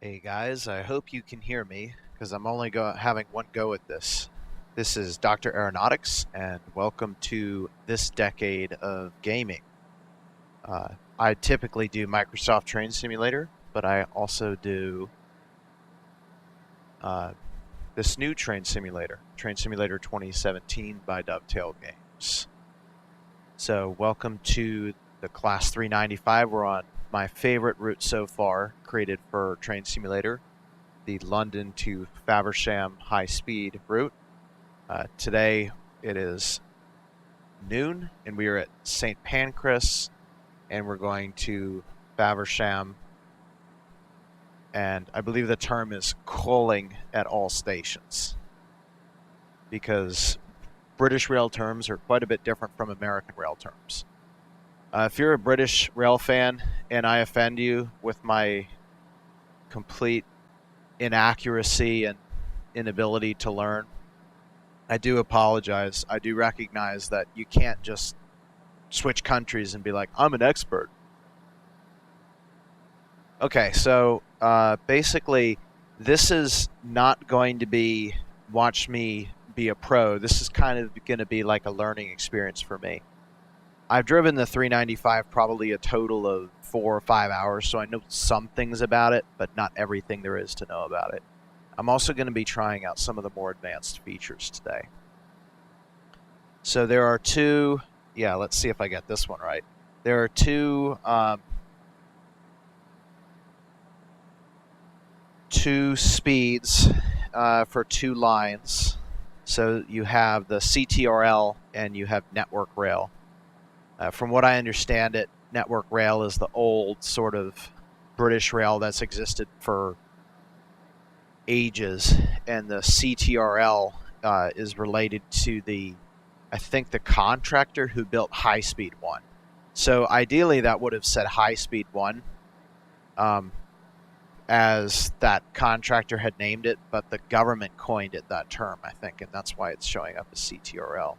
Hey guys, I hope you can hear me because I'm only having one go at this. This is Dr. Aeronautics, and welcome to this decade of gaming. I typically do Microsoft Train Simulator, but I also do uh, this new Train Simulator 2017 by Dovtail Games. So, welcome to the Class 395. We're on my favorite route so far, created for Train Simulator, the London to Faversham High Speed route. Today it is noon, and we are at St. Pancras, and we're going to Faversham, and I believe the term is coaling at all stations, because British rail terms are quite a bit different from American rail terms. If you're a British rail fan and I offend you with my complete inaccuracy and inability to learn, I do apologize. I do recognize that you can't just switch countries and be like, I'm an expert. Okay, so basically, this is not going to be watch me be a pro. This is kind of going to be like a learning experience for me. I've driven the 395 probably a total of 4 or 5 hours, so I know some things about it, but not everything there is to know about it. I'm also going to be trying out some of the more advanced features today. So there are two, let's see if I get this one right. There are two speeds for two lines. So you have the CTRL and you have network rail. From what I understand it, network rail is the old sort of British rail that's existed for ages, and the CTRL is related to I think the contractor who built High Speed 1. So ideally that would have said High Speed 1 as that contractor had named it, but the government coined it that term, I think, and that's why it's showing up as CTRL.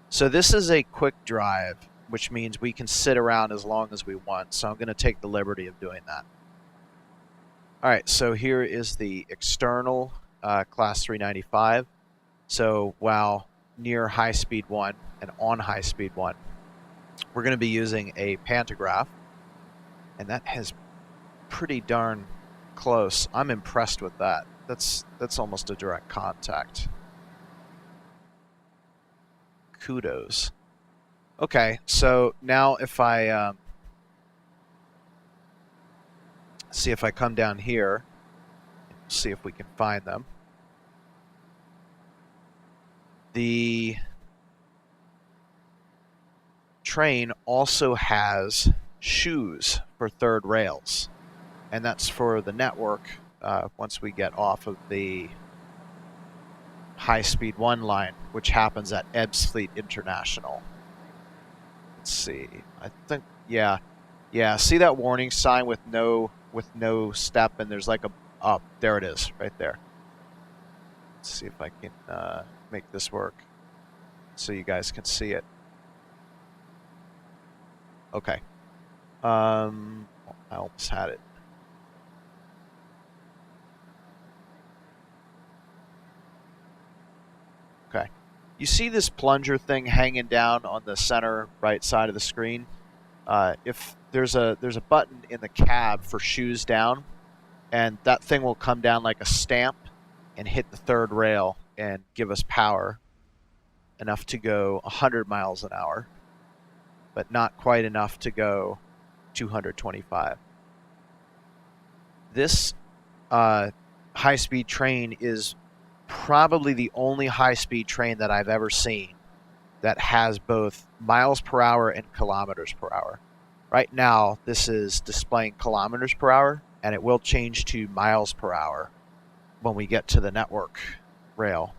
So this is a Quickdrive, which means we can sit around as long as we want. So I'm going to take the liberty of doing that. All right, so here is the external Class 395. So while near High Speed 1 and on High Speed 1, we're going to be using a pantograph, and that has pretty darn close. I'm impressed with that. That's almost a direct contact. Kudos. Okay, so now if I see if I come down here, see if we can find them. The train also has shoes for third rails, and that's for the network once we get off of the High Speed 1 line, which happens at Ebbsfleet International. Let's see. I think see that warning sign with no step, and there's like a there it is right there. Let's see if I can make this work so you guys can see it. Okay. I almost had it. Okay. You see this plunger thing hanging down on the center right side of the screen? If there's a button in the cab for shoes down, and that thing will come down like a stamp and hit the third rail and give us power enough to go 100 miles an hour, but not quite enough to go 225. This high-speed train is probably the only high-speed train that I've ever seen that has both miles per hour and kilometers per hour. Right now, this is displaying kilometers per hour, and it will change to miles per hour when we get to the network rail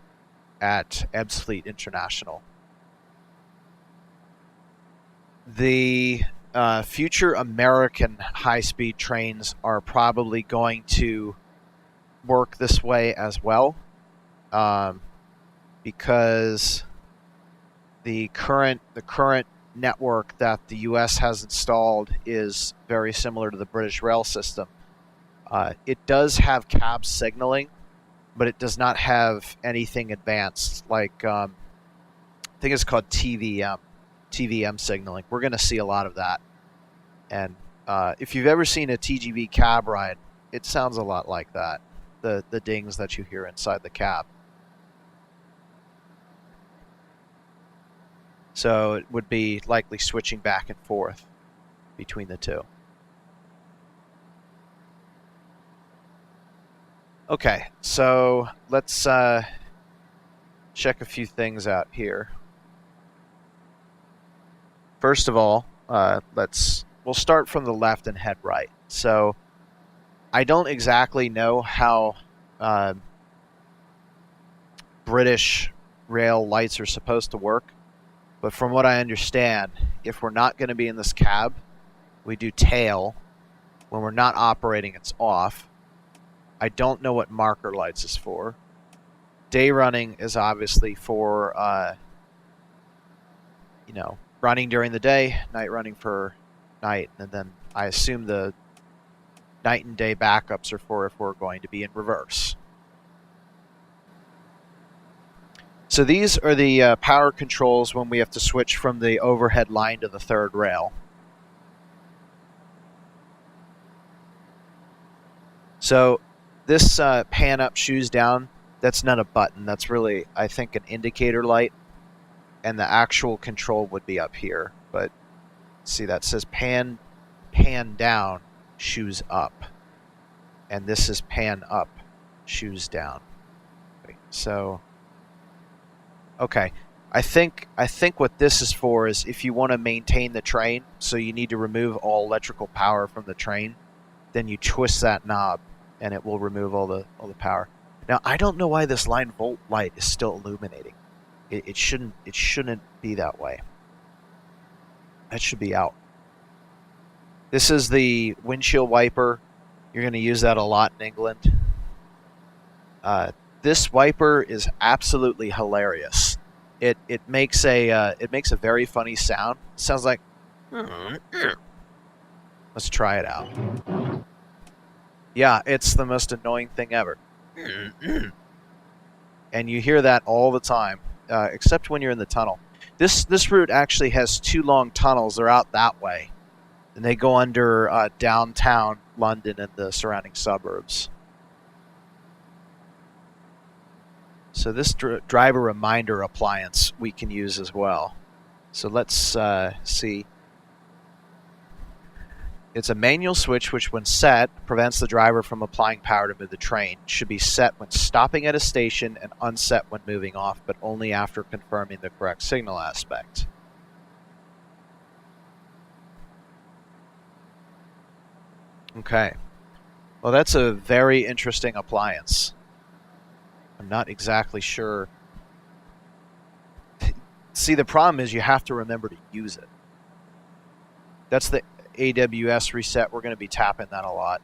at Ebbsfleet International. The future American high-speed trains are probably going to work this way as well, because the current network that the U.S. has installed is very similar to the British rail system. It does have cab signaling, but it does not have anything advanced like I think it's called TVM signaling. We're going to see a lot of that. And if you've ever seen a TGV cab ride, it sounds a lot like that, the dings that you hear inside the cab. So it would be likely switching back and forth between the two. Okay, so let's check a few things out here. First of all, we'll start from the left and head right. So I don't exactly know how British rail lights are supposed to work, but from what I understand, if we're not going to be in this cab, we do tail. When we're not operating, it's off. I don't know what marker lights is for. Day running is obviously for, running during the day, night running for night, and then I assume the night and day backups are for if we're going to be in reverse. So these are the power controls when we have to switch from the overhead line to the third rail. So this pan up, shoes down, that's not a button. That's really, I think, an indicator light. And the actual control would be up here. But see, that says pan down, shoes up. And this is pan up, shoes down. So, okay. I think what this is for is if you want to maintain the train, so you need to remove all electrical power from the train, then you twist that knob and it will remove all the power. Now, I don't know why this line volt light is still illuminating. It shouldn't be that way. That should be out. This is the windshield wiper. You're going to use that a lot in England. This wiper is absolutely hilarious. It makes a very funny sound. It sounds like. Let's try it out. Yeah, it's the most annoying thing ever. And you hear that all the time, except when you're in the tunnel. This route actually has two long tunnels. They're out that way, and they go under downtown London and the surrounding suburbs. So this driver reminder appliance we can use as well. So let's see. It's a manual switch which, when set, prevents the driver from applying power to move the train. It should be set when stopping at a station and unset when moving off, but only after confirming the correct signal aspect. Okay. Well, that's a very interesting appliance. I'm not exactly sure. See, the problem is you have to remember to use it. That's the AWS reset. We're going to be tapping that a lot.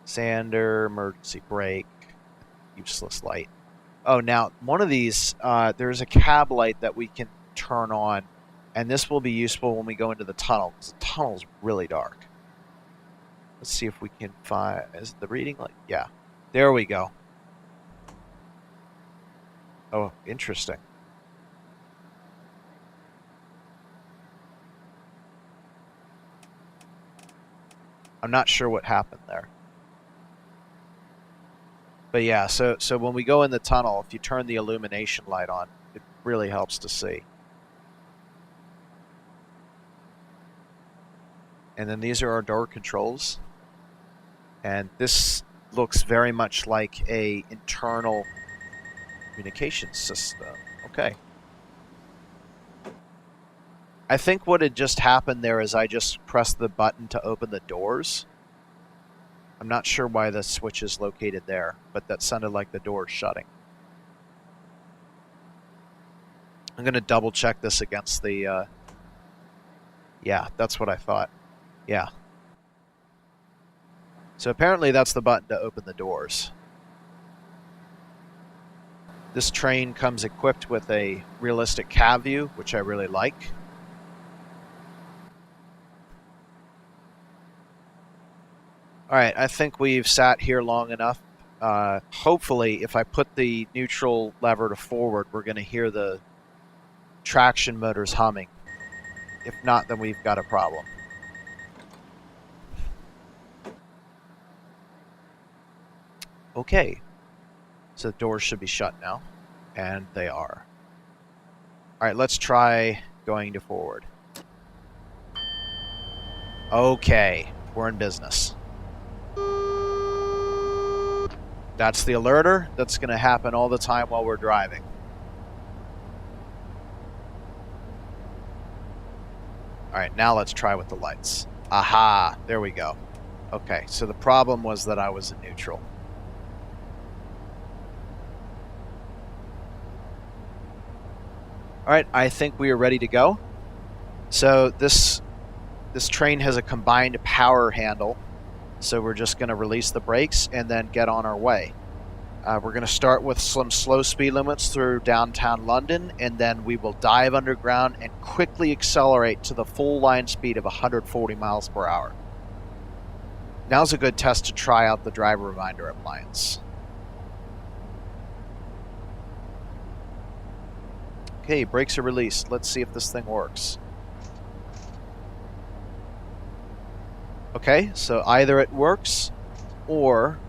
Sander, emergency brake, useless light. Oh, now, one of these, there's a cab light that we can turn on, and this will be useful when we go into the tunnel, because the tunnel is really dark. Let's see if we can find... Is it the reading light? Yeah. There we go. Oh, interesting. I'm not sure what happened there. But yeah, so when we go in the tunnel, if you turn the illumination light on, it really helps to see. And then these are our door controls. And this looks very much like a internal communication system. Okay. I think what had just happened there is I just pressed the button to open the doors. I'm not sure why the switch is located there, but that sounded like the door shutting. I'm going to double check this against the... Yeah, that's what I thought. Yeah. So apparently that's the button to open the doors. This train comes equipped with a realistic cab view, which I really like. All right, I think we've sat here long enough. Hopefully, if I put the neutral lever to forward, we're going to hear the traction motors humming. If not, then we've got a problem. Okay, so the doors should be shut now, and they are. All right, let's try going to forward. Okay, we're in business. That's the alerter. That's going to happen all the time while we're driving. All right, now let's try with the lights. Aha, there we go. Okay, so the problem was that I was in neutral. All right, I think we are ready to go. So this train has a combined power handle. So we're just going to release the brakes and then get on our way. We're going to start with some slow speed limits through downtown London, and then we will dive underground and quickly accelerate to the full line speed of 140 miles per hour. Now's a good test to try out the driver reminder appliance. Okay, brakes are released. Let's see if this thing works. Okay, so either it works or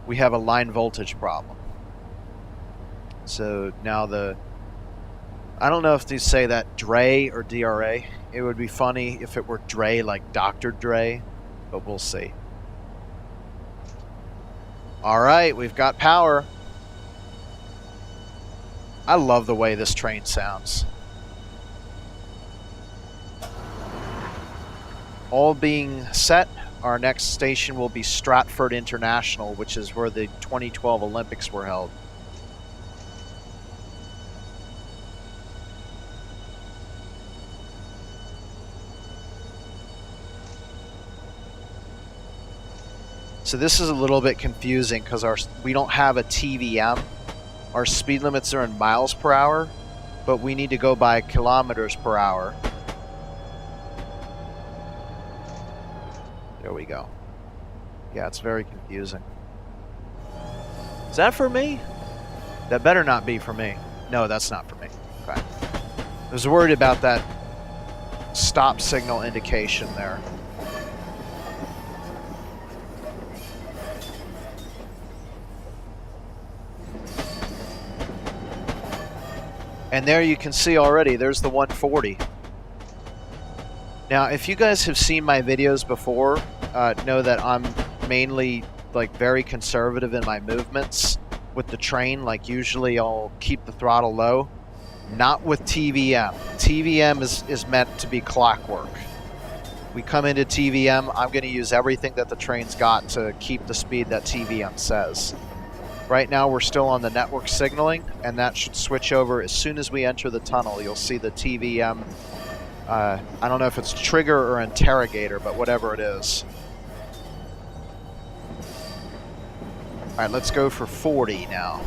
we have a line voltage problem. So now I don't know if they say that Dre or DRA. It would be funny if it were Dre like Dr. Dre, but we'll see. All right, we've got power. I love the way this train sounds. All being set, our next station will be Stratford International, which is where the 2012 Olympics were held. So this is a little bit confusing because we don't have a TVM. Our speed limits are in miles per hour, but we need to go by kilometers per hour. There we go. Yeah, it's very confusing. Is that for me? That better not be for me. No, that's not for me. Okay. I was worried about that stop signal indication there. And there you can see already, there's the 140. Now, if you guys have seen my videos before, know that I'm mainly like very conservative in my movements with the train. Like usually I'll keep the throttle low. Not with TVM. TVM is meant to be clockwork. We come into TVM, I'm going to use everything that the train's got to keep the speed that TVM says. Right now we're still on the network signaling, and that should switch over as soon as we enter the tunnel. You'll see the TVM, I don't know if it's trigger or interrogator, but whatever it is. All right, let's go for 40 now.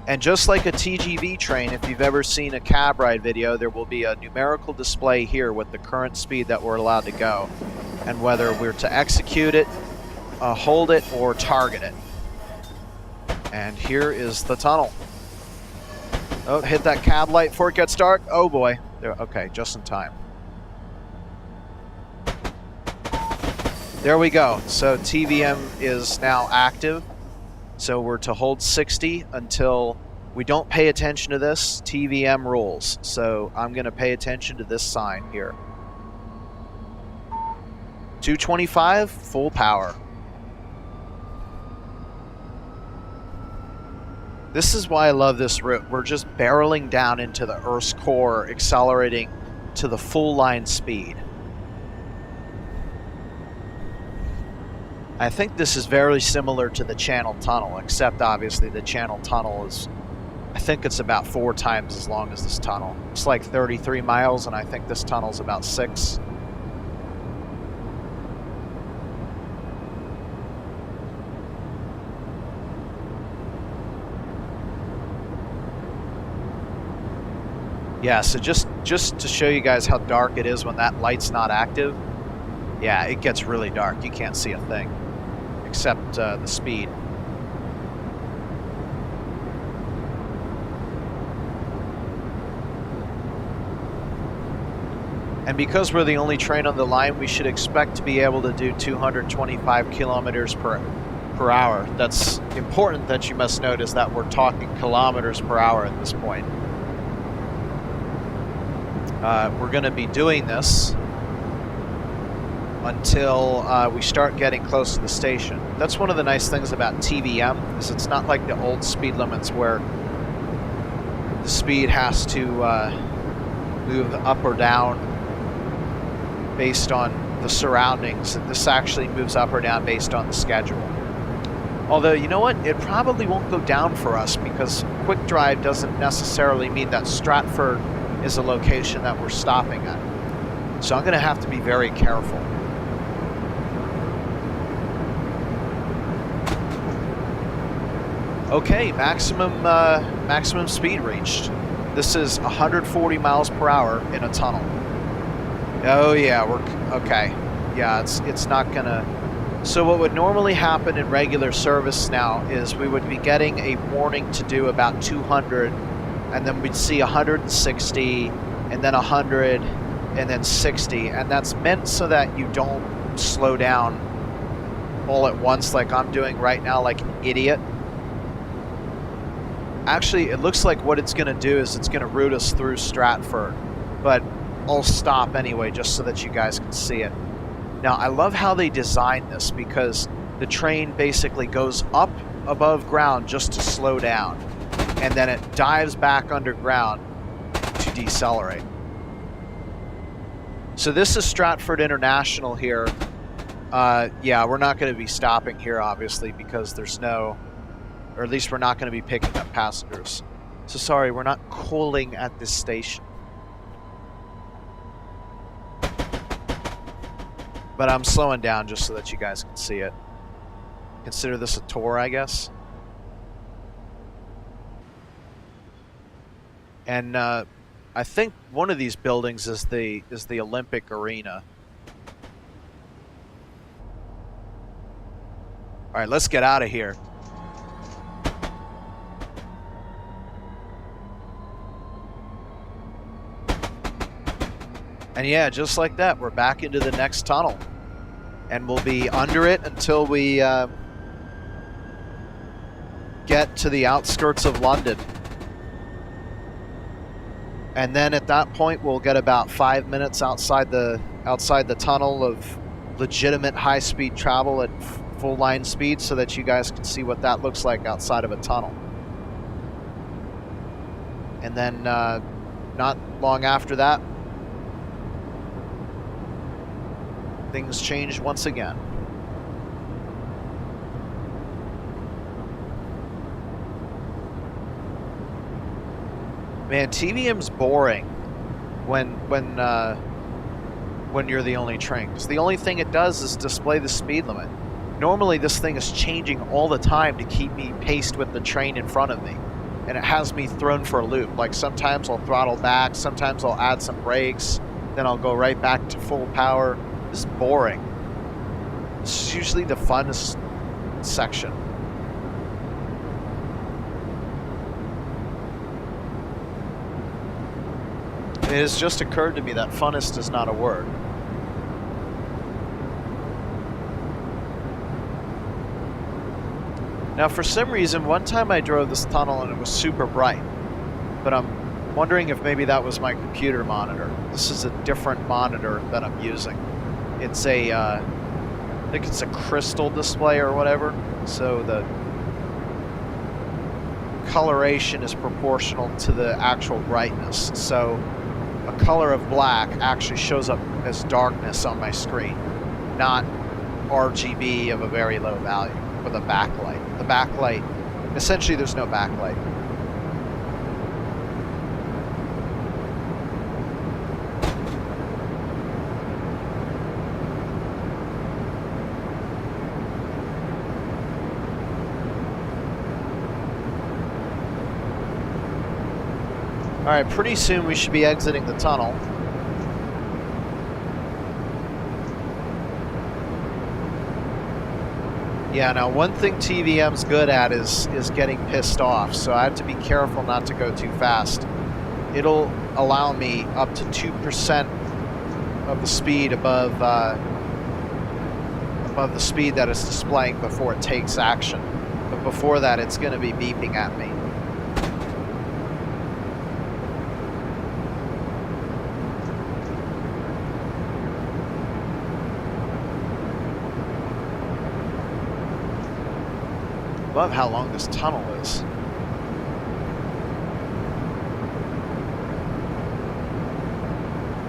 And just like a TGV train, if you've ever seen a cab ride video, there will be a numerical display here with the current speed that we're allowed to go, and whether we're to execute it, hold it, or target it. And here is the tunnel. Oh, hit that cab light before it gets dark. Oh boy. Okay, just in time. There we go. So TVM is now active. So we're to hold 60 until we don't pay attention to this. TVM rules. So I'm going to pay attention to this sign here. 225, full power. This is why I love this route. We're just barreling down into the Earth's core, accelerating to the full line speed. I think this is very similar to the Channel Tunnel, except obviously the Channel Tunnel is, I think it's about 4 times as long as this tunnel. It's like 33 miles, and I think this tunnel's about 6. Yeah, so just just to show you guys how dark it is when that light's not active, yeah, it gets really dark. You can't see a thing except the speed. And because we're the only train on the line, we should expect to be able to do 225 kilometers per hour. That's important that you must notice that we're talking kilometers per hour at this point. We're going to be doing this until we start getting close to the station. That's one of the nice things about TVM, is it's not like the old speed limits where the speed has to move up or down based on the surroundings. This actually moves up or down based on the schedule. Although, you know what? It probably won't go down for us because Quickdrive doesn't necessarily mean that Stratford is a location that we're stopping at. So I'm going to have to be very careful. Okay, maximum speed reached. This is 140 miles per hour in a tunnel. Oh yeah, we're okay. Yeah, it's not gonna. So what would normally happen in regular service now is we would be getting a warning to do about 200, and then we'd see 160, and then 100, and then 60, and that's meant so that you don't slow down all at once like I'm doing right now, like an idiot. Actually, it looks like what it's gonna do is it's gonna route us through Stratford, but I'll stop anyway just so that you guys can see it. Now, I love how they designed this because the train basically goes up above ground just to slow down, and then it dives back underground to decelerate. So this is Stratford International here. Yeah, we're not going to be stopping here, obviously, because there's no, or at least we're not going to be picking up passengers. So sorry, we're not calling at this station. But I'm slowing down just so that you guys can see it. Consider this a tour, I guess. And I think one of these buildings is the Olympic Arena. All right, let's get out of here. And yeah, just like that, we're back into the next tunnel. And we'll be under it until we get to the outskirts of London. And then at that point, we'll get about 5 minutes outside the tunnel of legitimate high-speed travel at full line speed so that you guys can see what that looks like outside of a tunnel. And then not long after that, things changed once again. Man, TVM's boring when you're the only train, because the only thing it does is display the speed limit. Normally this thing is changing all the time to keep me paced with the train in front of me, and it has me thrown for a loop. Like sometimes I'll throttle back, sometimes I'll add some brakes, then I'll go right back to full power. This is boring. This is usually the funnest section. It has just occurred to me that funnest is not a word. Now, for some reason, one time I drove this tunnel and it was super bright, but I'm wondering if maybe that was my computer monitor. This is a different monitor that I'm using. It's a, I think it's a crystal display or whatever, so the coloration is proportional to the actual brightness. So a color of black actually shows up as darkness on my screen, not RGB of a very low value with a backlight. The backlight, essentially there's no backlight. Alright, pretty soon we should be exiting the tunnel. Yeah, now one thing TVM's good at is getting pissed off, so I have to be careful not to go too fast. It'll allow me up to 2% of the speed above the speed that it's displaying before it takes action. But before that, it's going to be beeping at me. Love how long this tunnel is.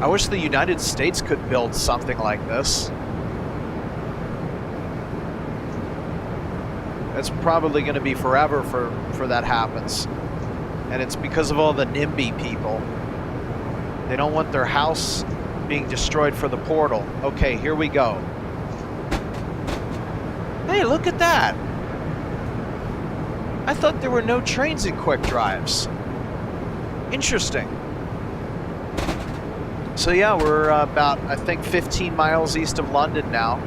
I wish the United States could build something like this. It's probably going to be forever for that happens. And it's because of all the NIMBY people. They don't want their house being destroyed for the portal. Okay, here we go. Hey, look at that! I thought there were no trains in Quickdrives. Interesting. So yeah, we're about, I think, 15 miles east of London now.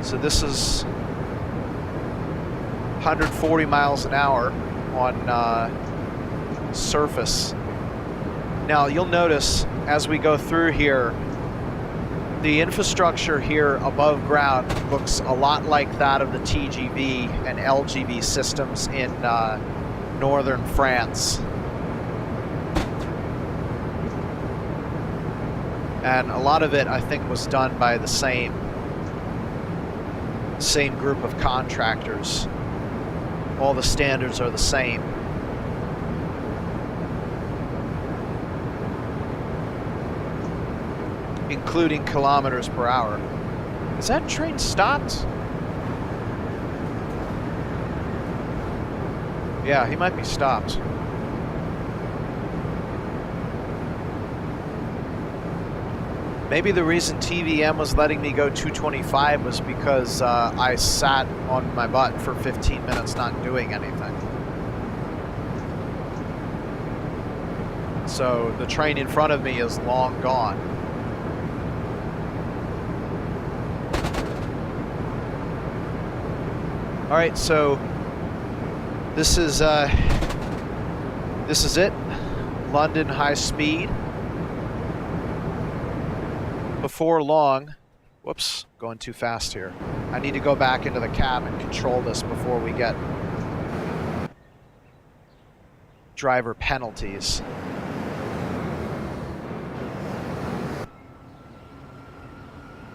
So this is 140 miles an hour on surface. Now you'll notice as we go through here, the infrastructure here above ground looks a lot like that of the TGV and LGV systems in northern France. And a lot of it, I think, was done by the same group of contractors. All the standards are the same. Including kilometers per hour. Is that train stopped? Yeah, he might be stopped. Maybe the reason TVM was letting me go 225 was because I sat on my butt for 15 minutes not doing anything. So the train in front of me is long gone. All right, so this is it, London High Speed. Before long, whoops, going too fast here. I need to go back into the cab and control this before we get driver penalties.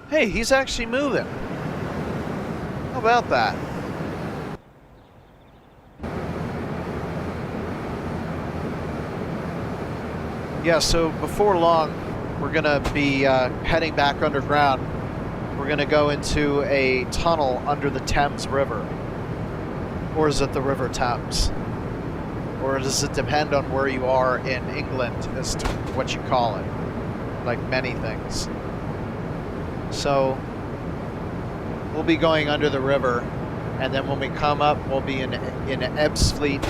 Hey, he's actually moving. How about that? Yeah, so before long, we're going to be heading back underground. We're going to go into a tunnel under the Thames River. Or is it the River Thames? Or does it depend on where you are in England as to what you call it? Like many things. So we'll be going under the river, and then when we come up, we'll be in Ebbsfleet.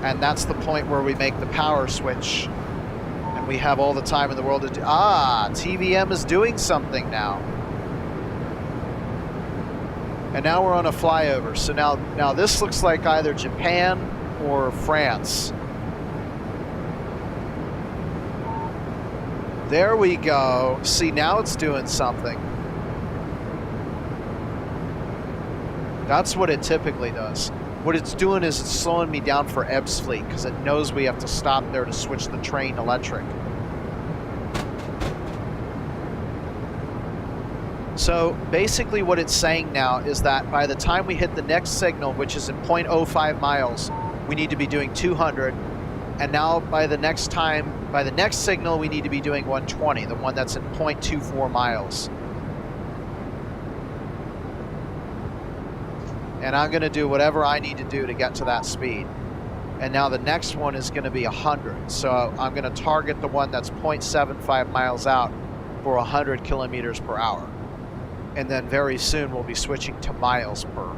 And that's the point where we make the power switch. And we have all the time in the world to do. Ah, TVM is doing something now. And now we're on a flyover. So now this looks like either Japan or France. There we go. See, now it's doing something. That's what it typically does. What it's doing is it's slowing me down for Ebbsfleet because it knows we have to stop there to switch the train electric. So basically what it's saying now is that by the time we hit the next signal, which is in 0.05 miles, we need to be doing 200. And now by the next signal, we need to be doing 120, the one that's in 0.24 miles. And I'm going to do whatever I need to do to get to that speed. And now the next one is going to be 100. So I'm going to target the one that's 0.75 miles out for 100 kilometers per hour. And then very soon we'll be switching to miles per.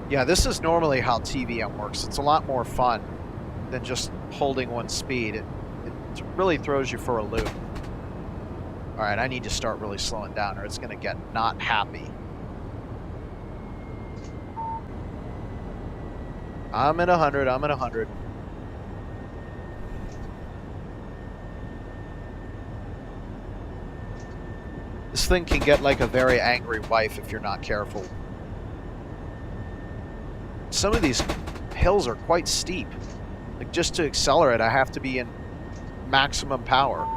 Yeah, this is normally how TVM works. It's a lot more fun than just holding one speed. It really throws you for a loop. All right, I need to start really slowing down or it's going to get not happy. I'm at 100, I'm at 100. This thing can get like a very angry wife if you're not careful. Some of these hills are quite steep. Like just to accelerate, I have to be in maximum power.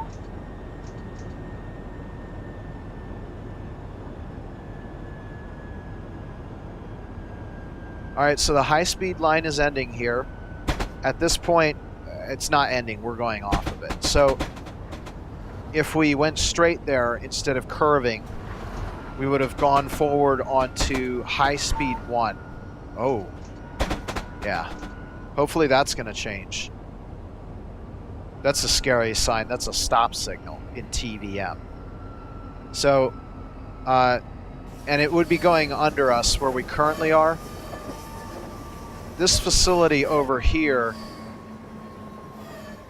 All right, so the high-speed line is ending here. At this point, it's not ending. We're going off of it. So if we went straight there instead of curving, we would have gone forward onto high-speed 1. Oh, yeah. Hopefully that's going to change. That's a scary sign. That's a stop signal in TVM. So, and it would be going under us where we currently are. This facility over here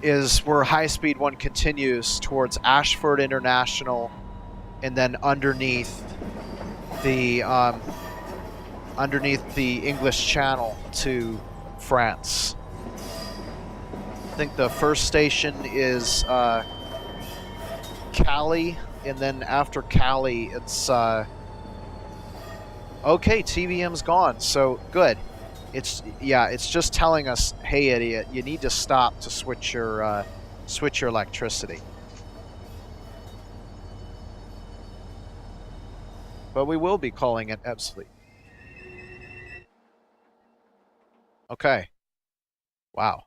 is where High-Speed 1 continues towards Ashford International and then underneath the English Channel to France. I think the first station is Calais, and then after Calais it's okay, TVM's gone, so good. It's just telling us, hey idiot, you need to stop to switch your electricity. But we will be calling it obsolete. Okay. Wow.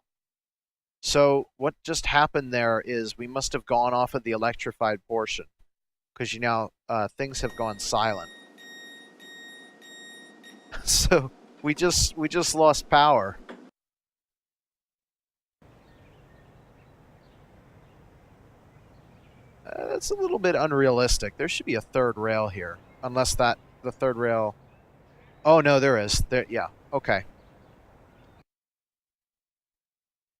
So what just happened there is we must have gone off of the electrified portion, because things have gone silent. So we just lost power. That's a little bit unrealistic. There should be a third rail here, unless the third rail. Oh no, there is. There, yeah. Okay.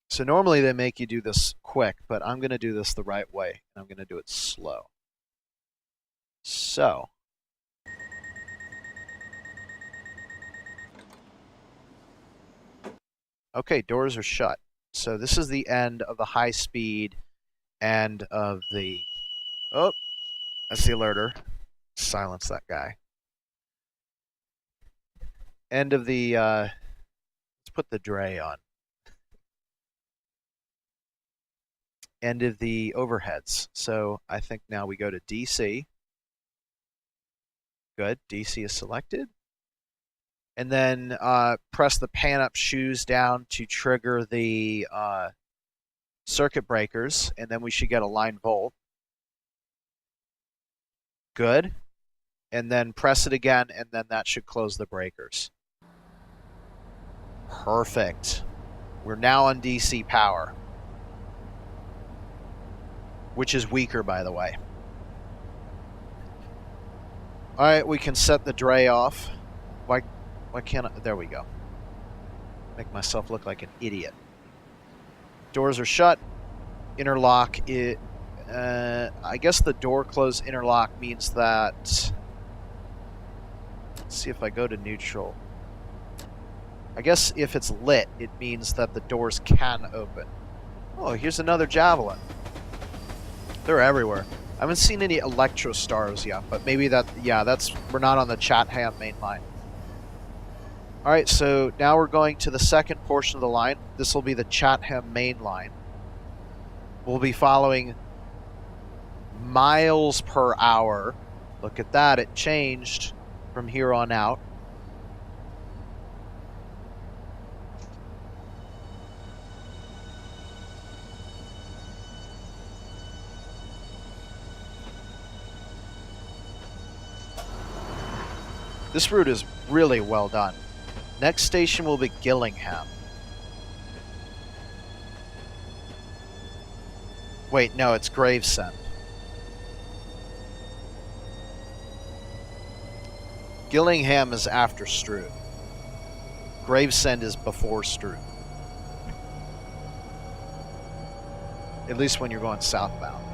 So normally they make you do this quick, but I'm going to do this the right way, and I'm going to do it slow. So. Okay, doors are shut. So this is the end of the high speed and of the... Oh, that's the alerter. Silence that guy. End of the... let's put the dray on. End of the overheads. So I think now we go to DC. Good, DC is selected. And then press the pan up shoes down to trigger the circuit breakers, and then we should get a line volt. Good. And then press it again, and then that should close the breakers. Perfect. We're now on DC power, which is weaker, by the way. All right, we can set the dray off. Why can't I? There we go. Make myself look like an idiot. Doors are shut. Interlock. I guess the door close interlock means that... Let's see if I go to neutral. I guess if it's lit, it means that the doors can open. Oh, here's another javelin. They're everywhere. I haven't seen any electro stars yet, but maybe we're not on the Chatham main line. All right, so now we're going to the second portion of the line. This will be the Chatham main line. We'll be following miles per hour. Look at that, it changed from here on out. This route is really well done. Next station will be Gillingham. Wait, no, it's Gravesend. Gillingham is after Strood. Gravesend is before Stroop. At least when you're going southbound.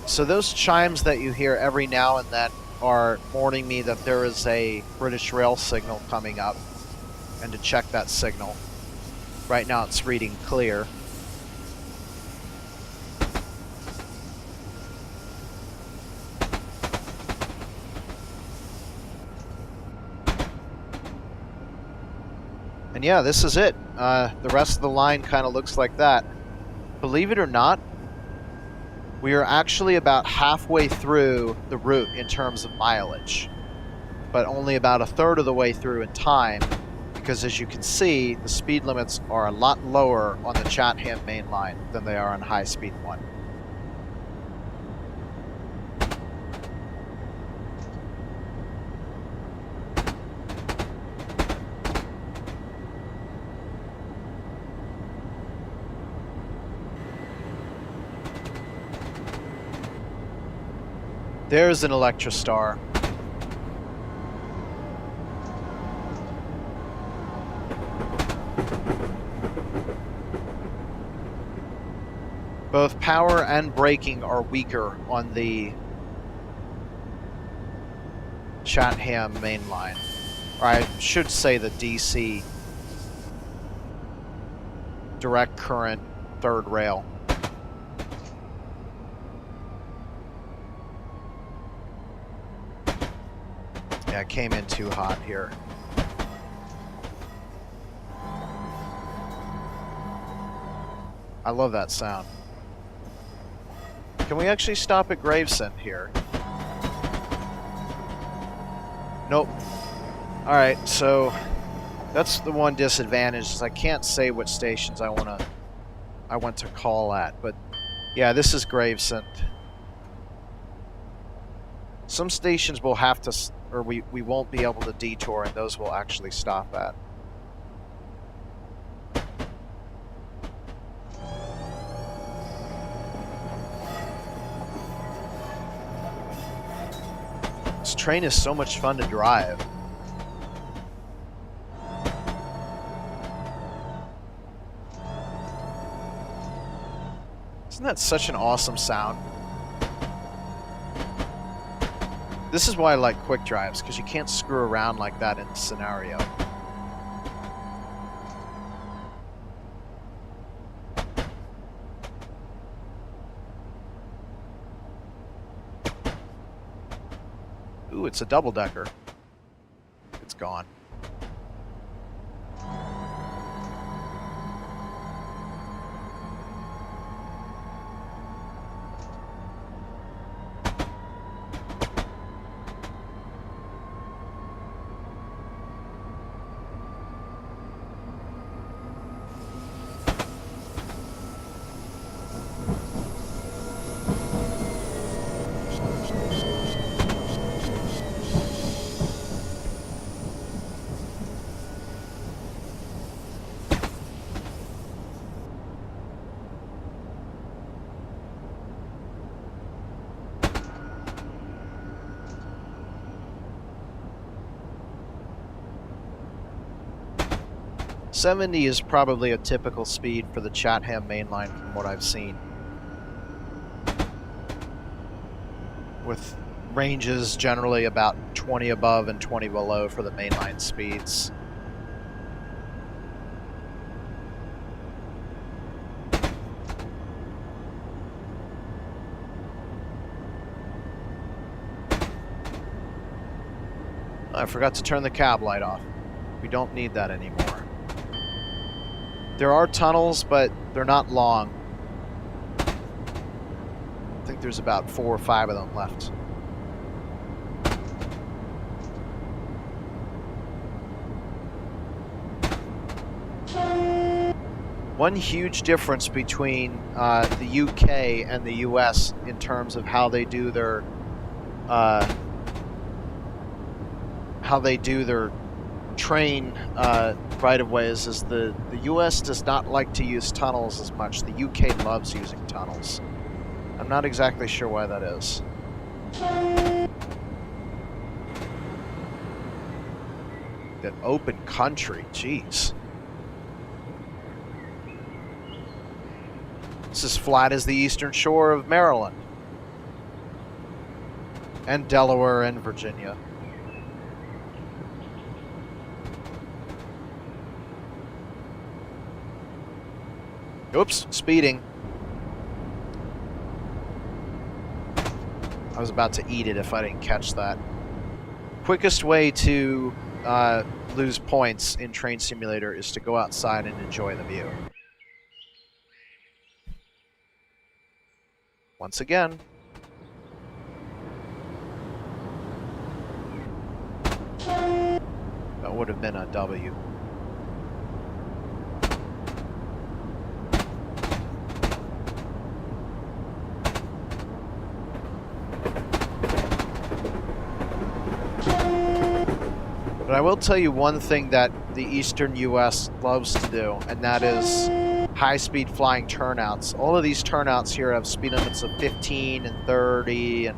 So those chimes that you hear every now and then are warning me that there is a British rail signal coming up, and to check that signal. Right now it's reading clear. And yeah, this is it. The rest of the line kind of looks like that. Believe it or not, we are actually about halfway through the route in terms of mileage, but only about a third of the way through in time, because as you can see, the speed limits are a lot lower on the Chatham main line than they are on High Speed 1. There's an Electrostar. Both power and braking are weaker on the Chatham main line. Or I should say the DC direct current third rail. Yeah, it came in too hot here. I love that sound. Can we actually stop at Gravesend here? Nope. Alright, so that's the one disadvantage, is I can't say what stations I want to call at, but yeah, this is Gravesend. Some stations will have to, or we won't be able to detour, and those we'll actually stop at. This train is so much fun to drive. Isn't that such an awesome sound? This is why I like quick drives, because you can't screw around like that in the scenario. Ooh, it's a double-decker. It's gone. .70 is probably a typical speed for the Chatham mainline from what I've seen, with ranges generally about 20 above and 20 below for the mainline speeds. I forgot to turn the cab light off. We don't need that anymore. There are tunnels, but they're not long. I think there's about 4 or 5 of them left. One huge difference between the UK and the US in terms of how they do their train right-of-ways is the U.S. does not like to use tunnels as much. The U.K. loves using tunnels. I'm not exactly sure why that is. That open country, jeez. It's as flat as the eastern shore of Maryland. And Delaware and Virginia. Oops, speeding. I was about to eat it if I didn't catch that. Quickest way to lose points in Train Simulator is to go outside and enjoy the view. Once again. That would have been a W. But I will tell you one thing that the eastern U.S. loves to do, and that is high-speed flying turnouts. All of these turnouts here have speed limits of 15 and 30, and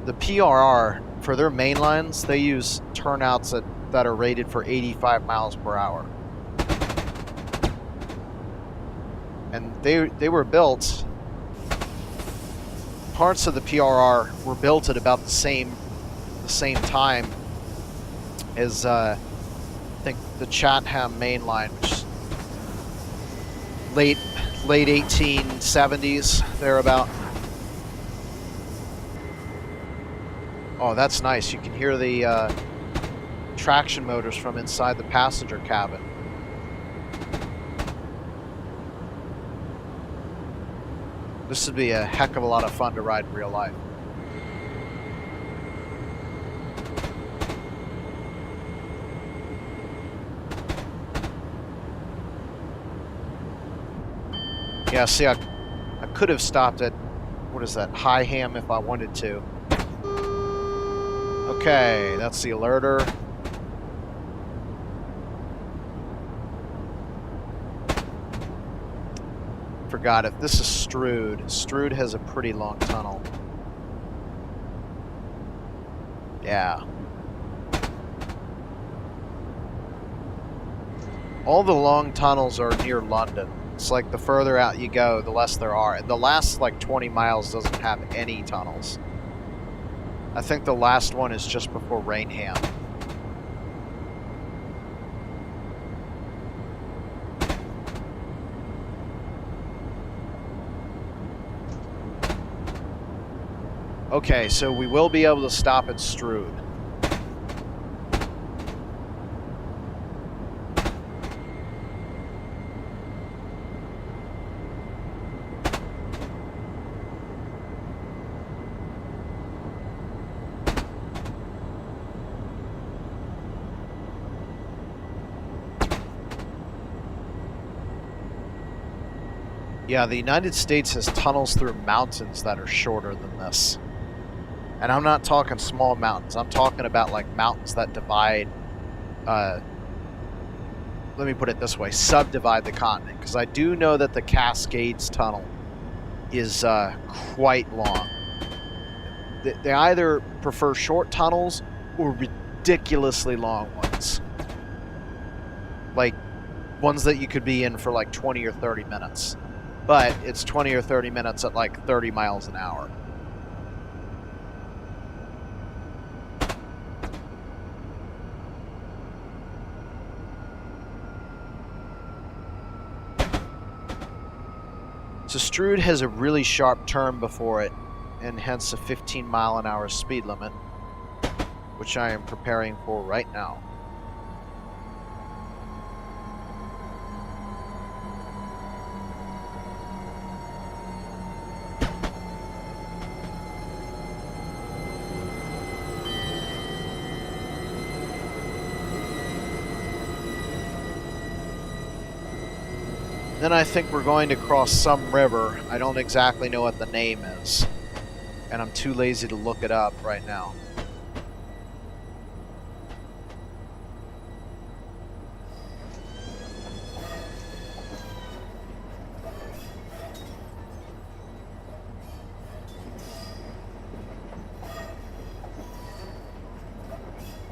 the PRR, for their main lines, they use turnouts that are rated for 85 miles per hour. And they were built, parts of the PRR were built at about the same time as I think the Chatham main line, which is late 1870s, thereabout. Oh, that's nice. You can hear the traction motors from inside the passenger cabin. This would be a heck of a lot of fun to ride in real life. Yeah, see, I could have stopped at, what is that, Higham if I wanted to. Okay, that's the alerter. Forgot it. This is Strood. Strood has a pretty long tunnel. Yeah. All the long tunnels are near London. It's like the further out you go, the less there are. And the last like 20 miles doesn't have any tunnels. I think the last one is just before Rainham. Okay, so we will be able to stop at Strood. Yeah, the United States has tunnels through mountains that are shorter than this. And I'm not talking small mountains. I'm talking about like mountains that divide, let me put it this way, subdivide the continent. Because I do know that the Cascades Tunnel is quite long. They either prefer short tunnels or ridiculously long ones. Like ones that you could be in for like 20 or 30 minutes. But it's 20 or 30 minutes at like 30 miles an hour. So Strood has a really sharp turn before it, and hence a 15-mile-an-hour speed limit, which I am preparing for right now. Then I think we're going to cross some river. I don't exactly know what the name is, and I'm too lazy to look it up right now.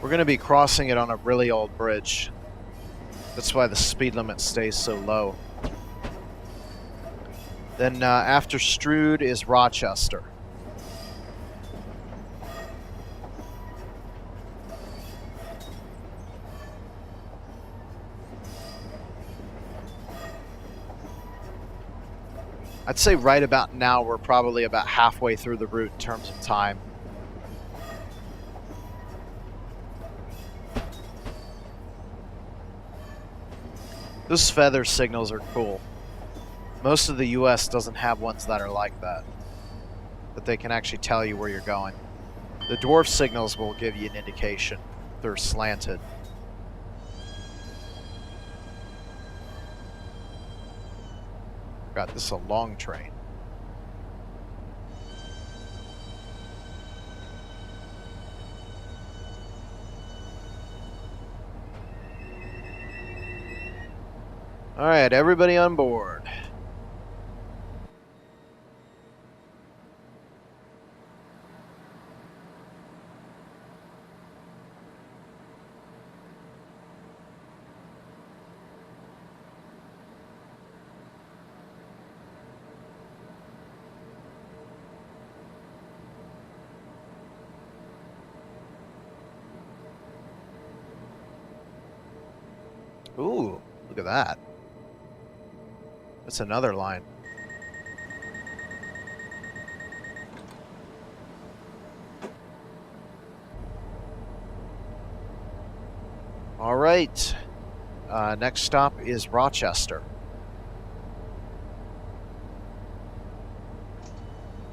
We're going to be crossing it on a really old bridge. That's why the speed limit stays so low. Then after Strood is Rochester. I'd say right about now we're probably about halfway through the route in terms of time. Those feather signals are cool. Most of the US doesn't have ones that are like that. That they can actually tell you where you're going. The dwarf signals will give you an indication. They're slanted. God, this is a long train. All right, everybody on board. Ooh, look at that. That's another line. All right. Next stop is Rochester.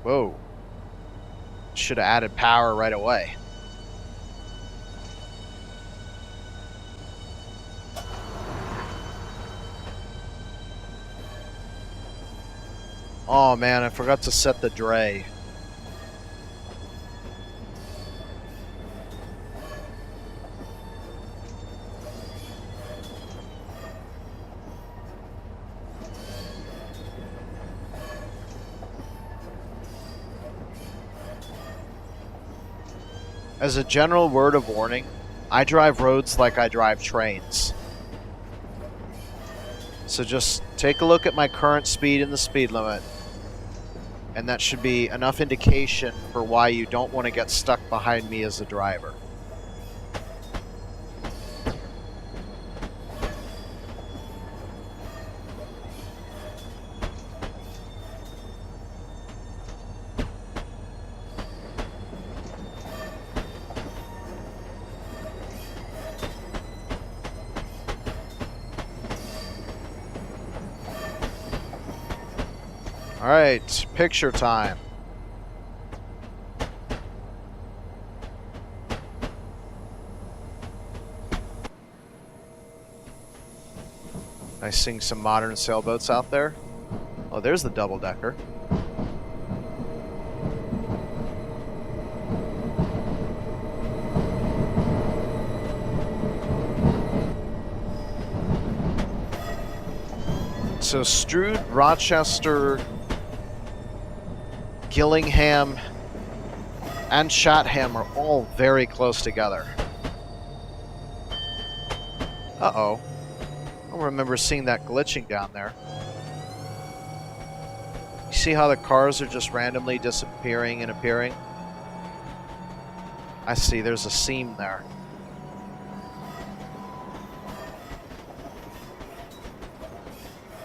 Whoa. Should have added power right away. Oh man, I forgot to set the dray. As a general word of warning, I drive roads like I drive trains. So just take a look at my current speed and the speed limit. And that should be enough indication for why you don't want to get stuck behind me as a driver. All right, picture time. I seeing some modern sailboats out there. Oh, there's the double-decker. So Strood, Rochester, Gillingham, and Chatham are all very close together. Uh-oh. I don't remember seeing that glitching down there. You see how the cars are just randomly disappearing and appearing? I see, there's a seam there.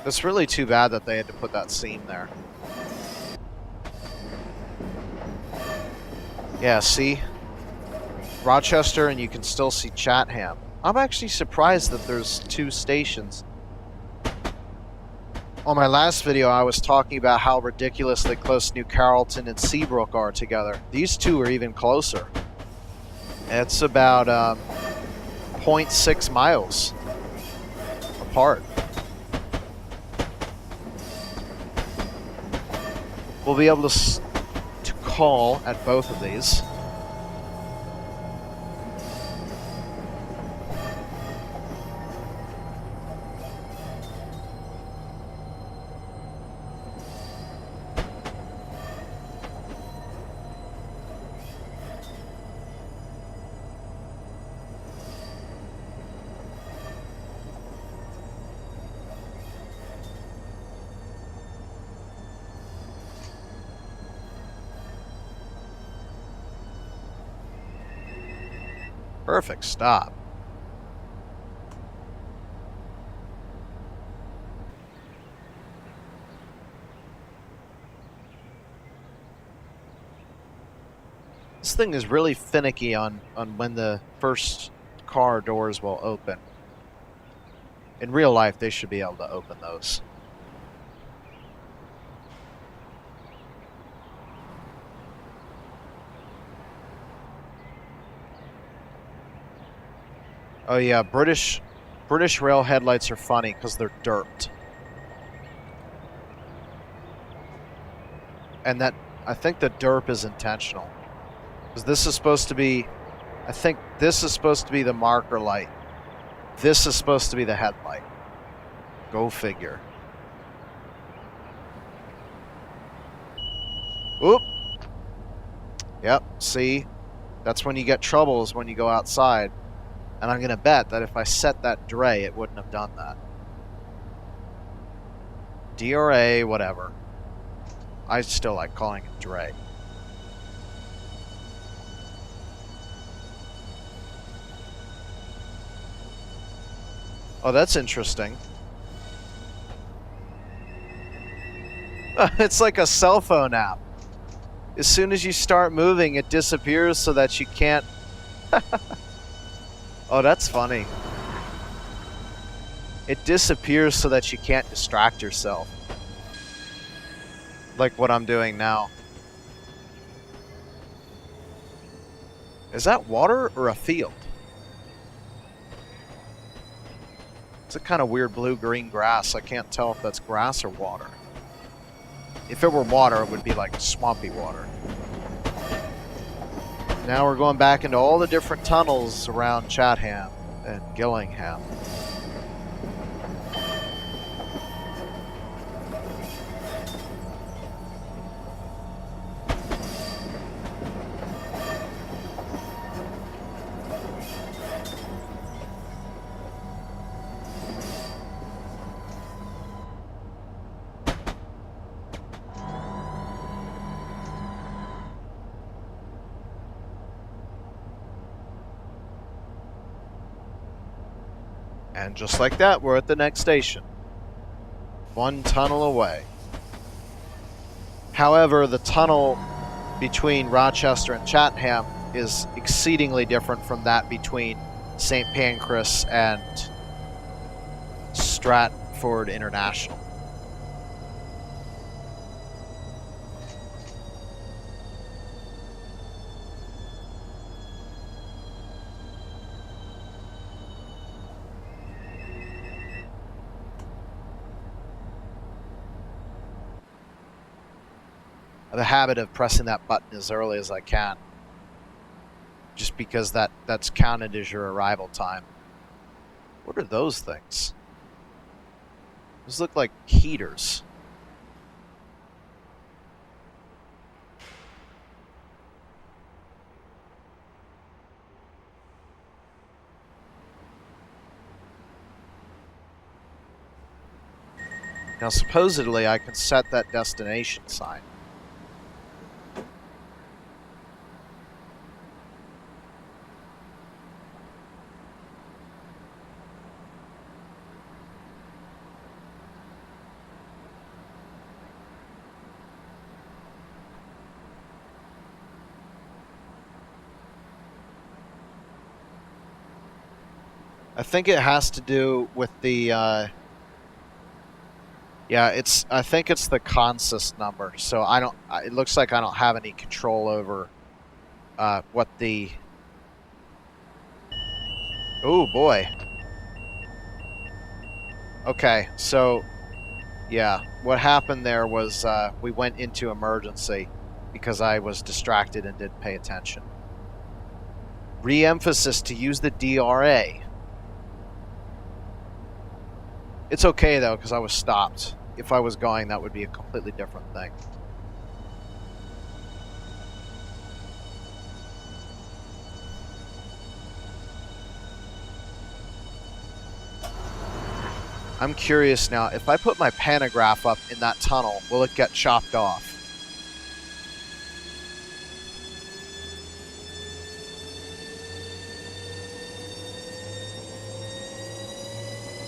It's really too bad that they had to put that seam there. Yeah, see? Rochester, and you can still see Chatham. I'm actually surprised that there's two stations. On my last video, I was talking about how ridiculously close New Carrollton and Seabrook are together. These two are even closer. It's about 0.6 miles apart. We'll be able to call at both of these. Perfect stop. This thing is really finicky on when the first car doors will open. In real life, they should be able to open those. Oh yeah, British rail headlights are funny because they're derped. And that, I think the derp is intentional. Because this is supposed to be, I think this is supposed to be the marker light. This is supposed to be the headlight. Go figure. Oop. Yep, see? That's when you get troubles when you go outside. And I'm going to bet that if I set that Dre, it wouldn't have done that. DRA, whatever. I still like calling it Dre. Oh, that's interesting. It's like a cell phone app. As soon as you start moving, it disappears so that you can't... Oh, that's funny. It disappears so that you can't distract yourself. Like what I'm doing now. Is that water or a field? It's a kind of weird blue-green grass. I can't tell if that's grass or water. If it were water, it would be like swampy water. Now we're going back into all the different tunnels around Chatham and Gillingham. And just like that, we're at the next station. One tunnel away. However, the tunnel between Rochester and Chatham is exceedingly different from that between St. Pancras and Stratford International. The habit of pressing that button as early as I can, just because that's counted as your arrival time. What are those things? Those look like heaters. Now supposedly I can set that destination sign. I think it has to do with the, I think it's the consist number. So it looks like I don't have any control over, what the, oh boy. Okay, so, yeah, what happened there was, we went into emergency because I was distracted and didn't pay attention. Re-emphasis to use the DRA. It's okay, though, because I was stopped. If I was going, that would be a completely different thing. I'm curious now, if I put my pantograph up in that tunnel, will it get chopped off?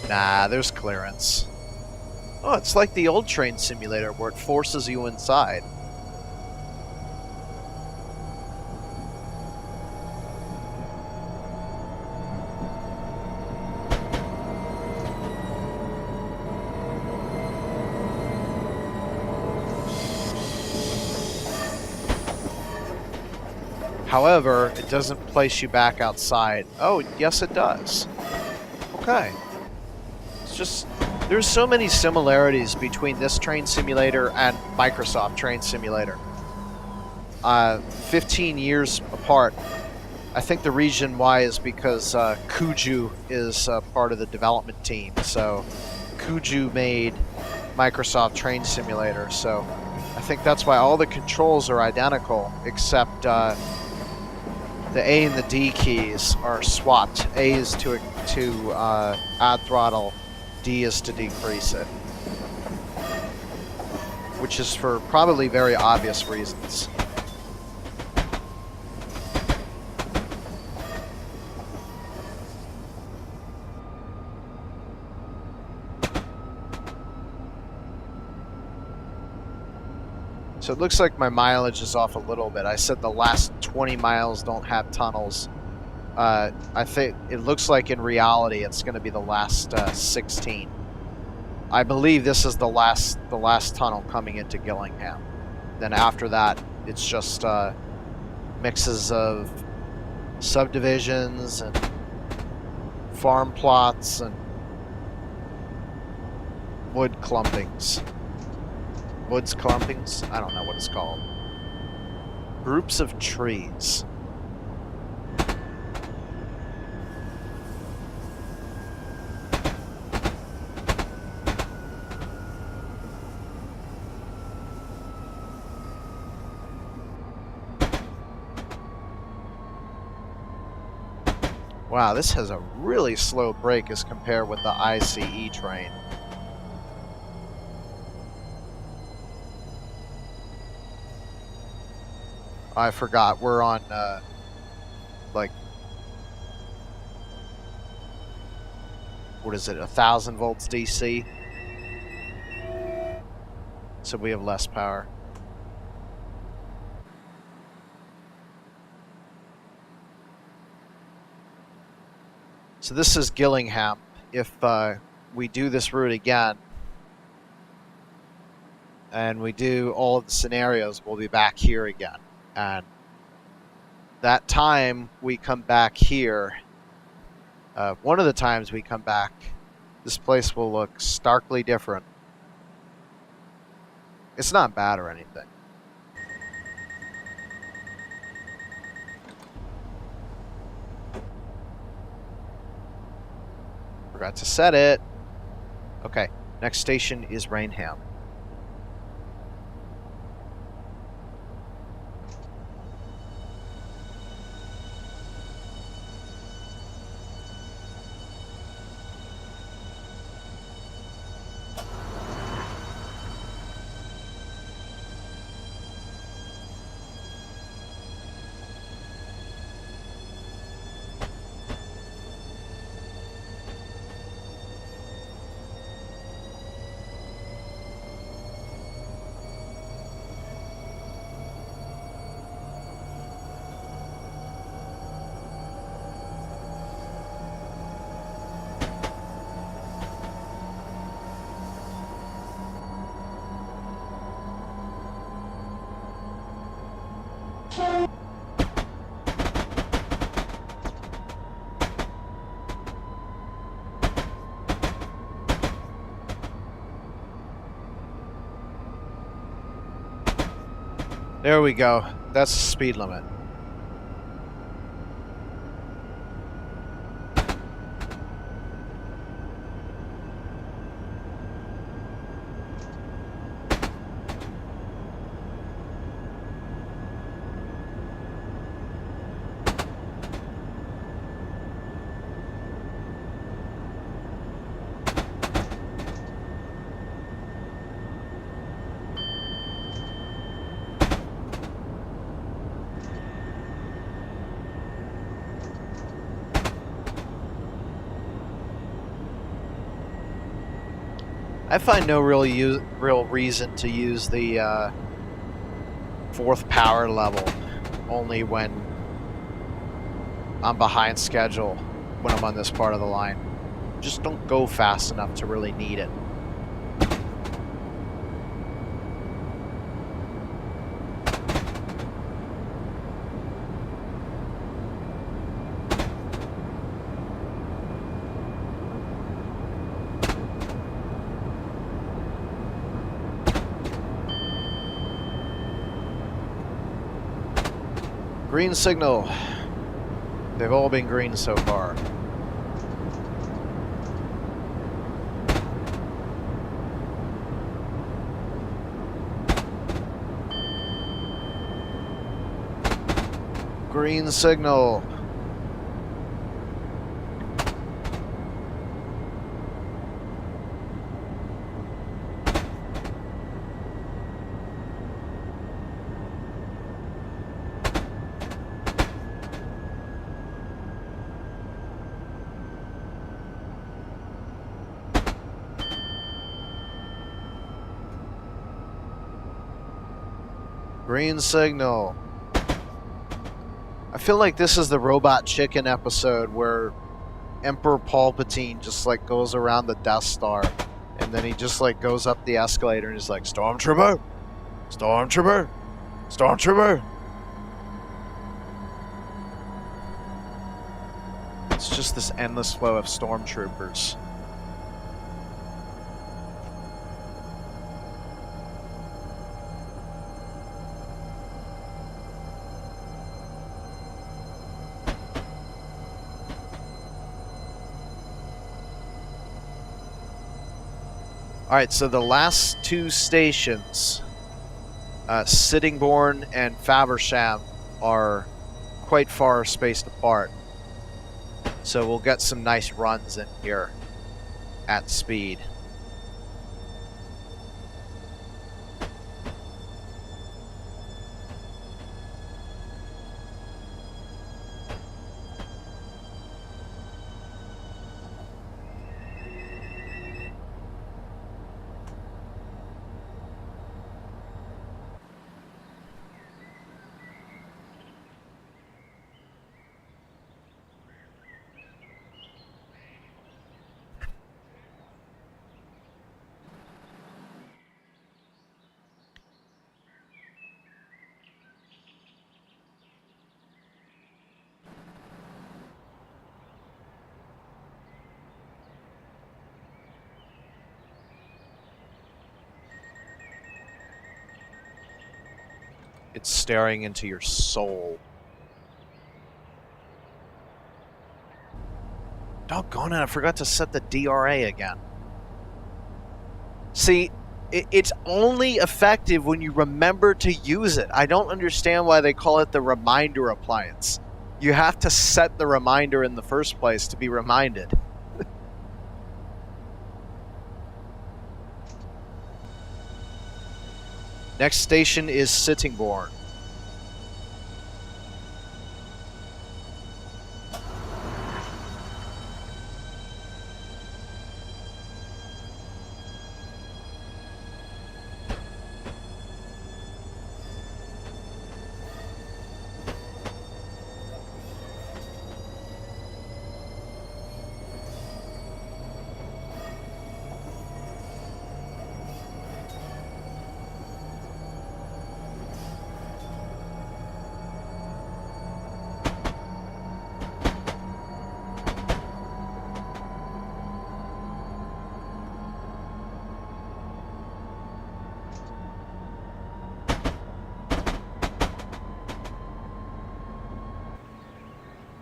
Nah, there's clearance. Oh, it's like the old train simulator where it forces you inside. However, it doesn't place you back outside. Oh, yes it does. Okay. It's just, there's so many similarities between this train simulator and Microsoft Train Simulator. 15 years apart. I think the reason why is because Kuju is part of the development team. So Kuju made Microsoft Train Simulator. So I think that's why all the controls are identical, except the A and the D keys are swapped. A is to add throttle, D is to decrease it. Which is for probably very obvious reasons. So it looks like my mileage is off a little bit. I said the last 20 miles don't have tunnels. I think it looks like in reality it's going to be the last 16. I believe this is the last tunnel coming into Gillingham. Then after that, it's just mixes of subdivisions and farm plots and wood clumpings. Woods clumpings? I don't know what it's called. Groups of trees. Wow, this has a really slow brake as compared with the ICE train. I forgot, we're on, like, what is it, 1,000 volts DC? So we have less power. So this is Gillingham. If we do this route again, and we do all of the scenarios, we'll be back here again. And that time we come back here, one of the times we come back, this place will look starkly different. It's not bad or anything. Forgot to set it. Okay, next station is Rainham. There we go. That's the speed limit. I find no real reason to use the 4th power level only when I'm behind schedule when I'm on this part of the line. Just don't go fast enough to really need it. Green signal. They've all been green so far. Green signal. Green signal. I feel like this is the Robot Chicken episode where Emperor Palpatine just like goes around the Death Star and then he just like goes up the escalator and he's like, Stormtrooper! Stormtrooper! Stormtrooper! It's just this endless flow of stormtroopers. Alright, so the last 2 stations, Sittingbourne and Faversham, are quite far spaced apart. So we'll get some nice runs in here at speed. It's staring into your soul. Doggone it, I forgot to set the DRA again. See, it's only effective when you remember to use it. I don't understand why they call it the reminder appliance. You have to set the reminder in the first place to be reminded. Next station is Sittingbourne.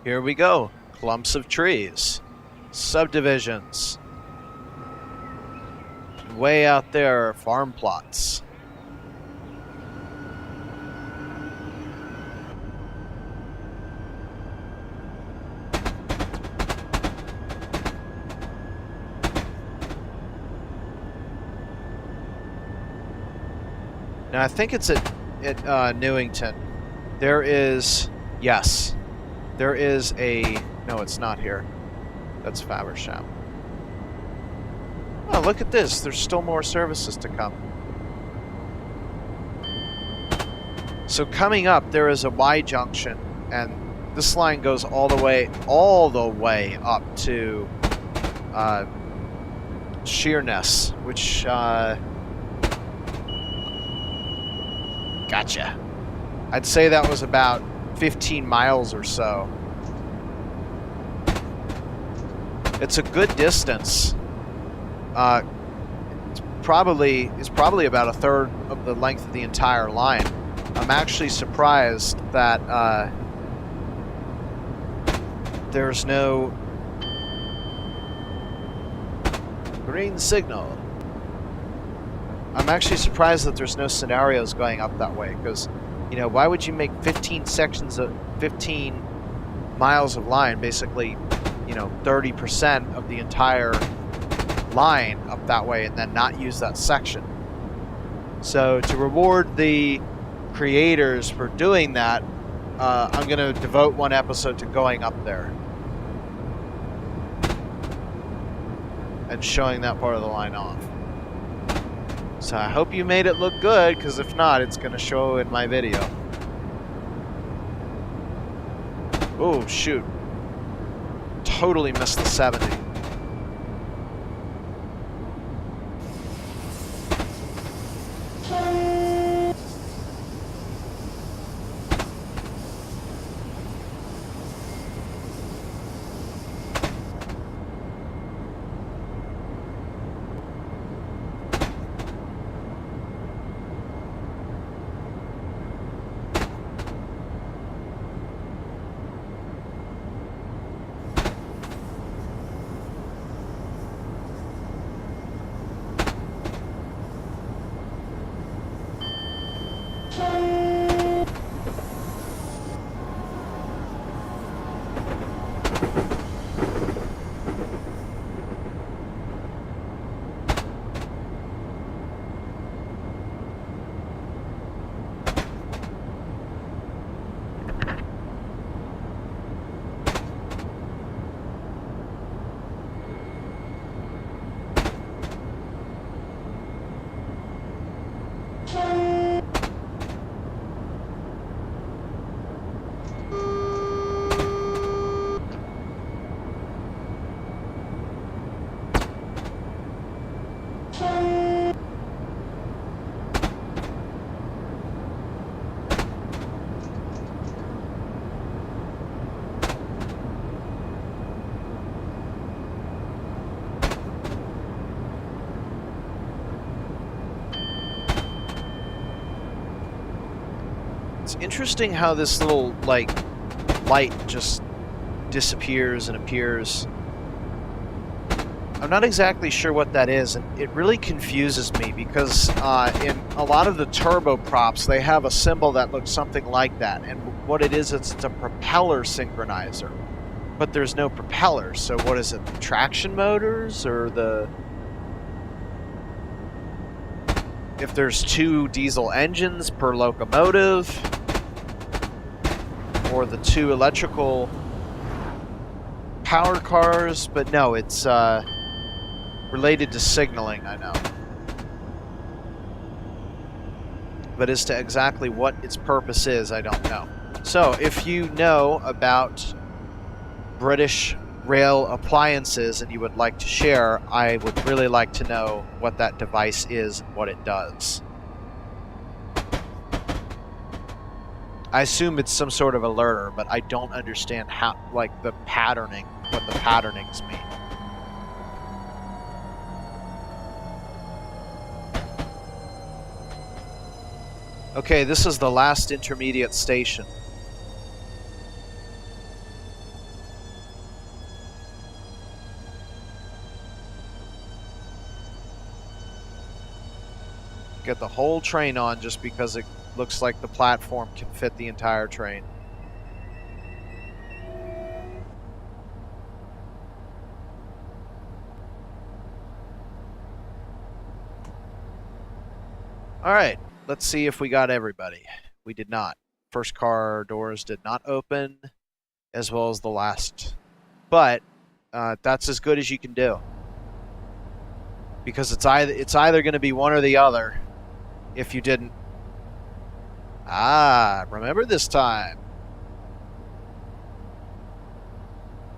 Here we go. Clumps of trees. Subdivisions. Way out there are farm plots. Now I think it's at Newington. There is, yes. There is a... No, it's not here. That's Faversham. Oh, look at this. There's still more services to come. So coming up, there is a Y junction, and this line goes all the way up to Sheerness, which gotcha. I'd say that was about 15 miles or so. It's a good distance. It's probably about a third of the length of the entire line. I'm actually surprised that there's no green signal. I'm actually surprised that there's no scenarios going up that way, because, you know, why would you make 15 miles of line, basically, you know, 30% of the entire line up that way, and then not use that section? So to reward the creators for doing that, I'm going to devote one episode to going up there and showing that part of the line off. So I hope you made it look good, because if not, it's going to show in my video. Oh, shoot. Totally missed the 70. It's interesting how this little, like, light just disappears and appears. I'm not exactly sure what that is, and it really confuses me, because in a lot of the turboprops, they have a symbol that looks something like that, and what it is, it's a propeller synchronizer. But there's no propeller, so what is it, the traction motors, or the... if there's 2 diesel engines per locomotive, or the 2 electrical power cars, but no, it's related to signaling, I know. But as to exactly what its purpose is, I don't know. So, if you know about British rail appliances and you would like to share, I would really like to know what that device is and what it does. I assume it's some sort of alerter, but I don't understand how, like, the patterning, what the patternings mean. Okay, this is the last intermediate station. Get the whole train on just because it looks like the platform can fit the entire train. Alright, let's see if we got everybody. We did not. First car doors did not open, as well as the last. But that's as good as you can do. because it's either going to be one or the other. If you didn't, remember this time.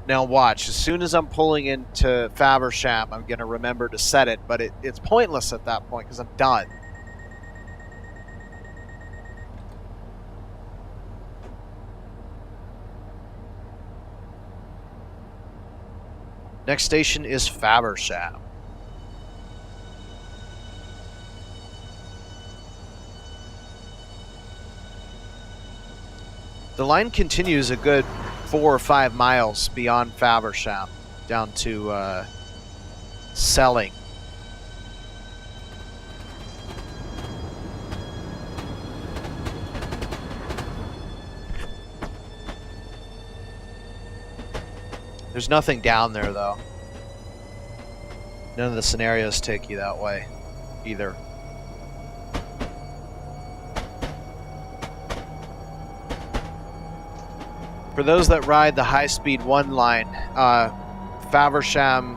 Now watch, as soon as I'm pulling into Faversham, I'm going to remember to set it, but it's pointless at that point because I'm done. Next station is Faversham. The line continues a good 4 or 5 miles beyond Faversham down to Selling. There's nothing down there though. None of the scenarios take you that way either. For those that ride the High Speed 1 line, Faversham,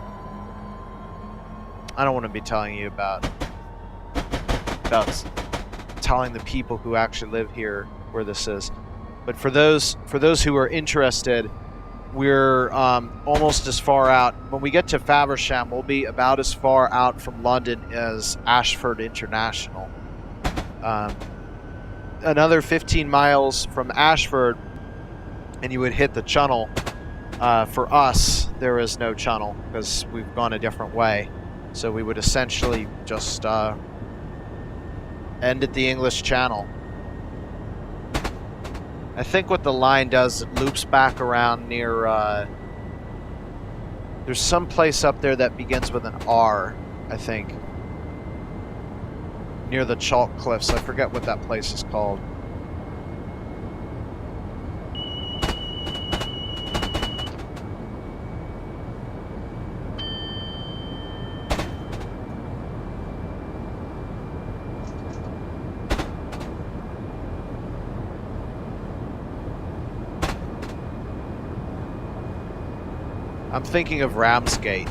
I don't want to be telling you about telling the people who actually live here where this is. But for those who are interested, we're almost as far out. When we get to Faversham, we'll be about as far out from London as Ashford International. Another 15 miles from Ashford, and you would hit the channel. For us, there is no channel because we've gone a different way. So we would essentially just end at the English Channel. I think what the line does, it loops back around near... there's some place up there that begins with an R, I think. Near the Chalk Cliffs. I forget what that place is called. I'm thinking of Ramsgate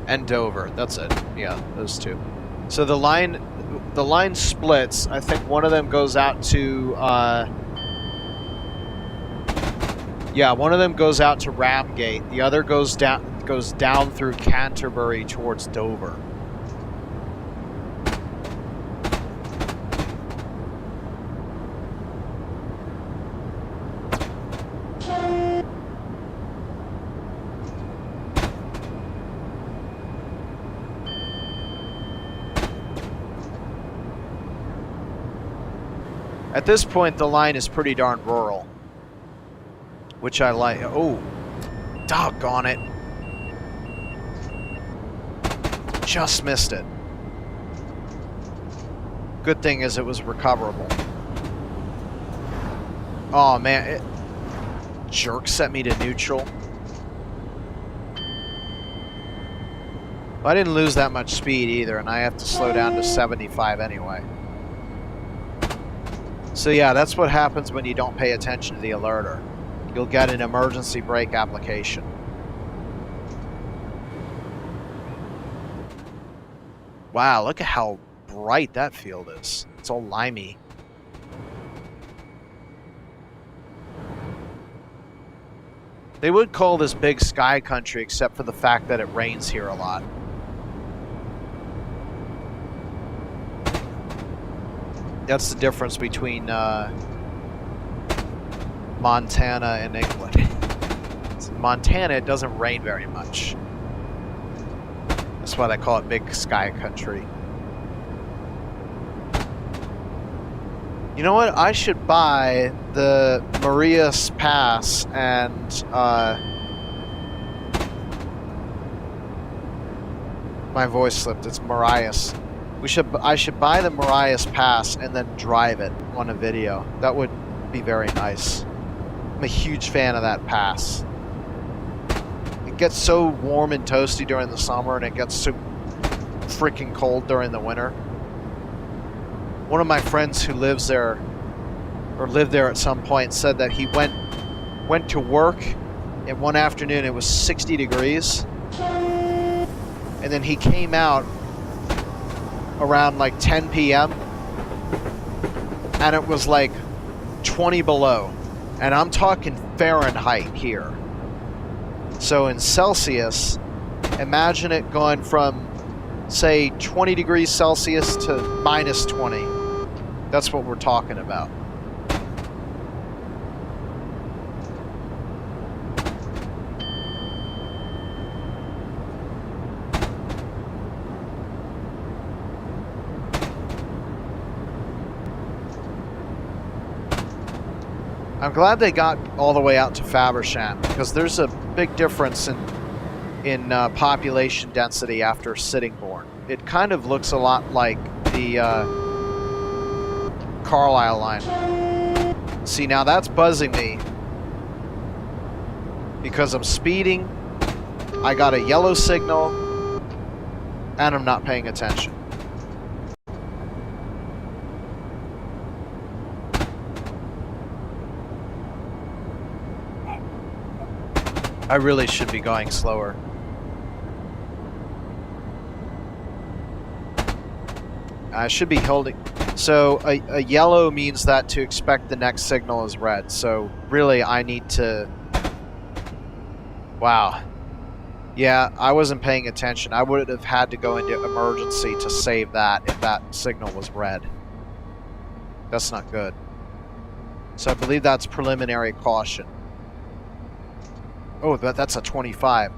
and Dover. That's it. Yeah, those two. So the line splits. I think one of them goes out to one of them goes out to Ramsgate. The other goes down through Canterbury towards Dover. At this point, the line is pretty darn rural, which I like. Oh, doggone it. Just missed it. Good thing is it was recoverable. Oh, man. It jerk set me to neutral. I didn't lose that much speed either, and I have to slow down to 75 anyway. So yeah, that's what happens when you don't pay attention to the alerter. You'll get an emergency brake application. Wow, look at how bright that field is. It's all limey. They would call this big sky country except for the fact that it rains here a lot. That's the difference between Montana and England. In Montana, it doesn't rain very much. That's why they call it big sky country. You know what? I should buy the Marias Pass and my voice slipped. It's Marias. I should buy the Marias Pass and then drive it on a video. That would be very nice. I'm a huge fan of that pass. It gets so warm and toasty during the summer, and it gets so freaking cold during the winter. One of my friends who lives there, or lived there at some point, said that he went to work, and one afternoon it was 60 degrees. and then he came out around like 10 p.m. and it was like 20 below, and I'm talking Fahrenheit here. So in Celsius, imagine it going from, say, 20 degrees Celsius to minus 20. That's what we're talking about. I'm glad they got all the way out to Faversham, because there's a big difference in population density after Sittingbourne. It kind of looks a lot like the Carlisle line. See, now that's buzzing me because I'm speeding, I got a yellow signal, and I'm not paying attention. I really should be going slower. I should be holding. So a yellow means that to expect the next signal is red. So really I need to... Wow. Yeah, I wasn't paying attention. I would have had to go into emergency to save that if that signal was red. That's not good. So I believe that's preliminary caution. Oh, that's a 25.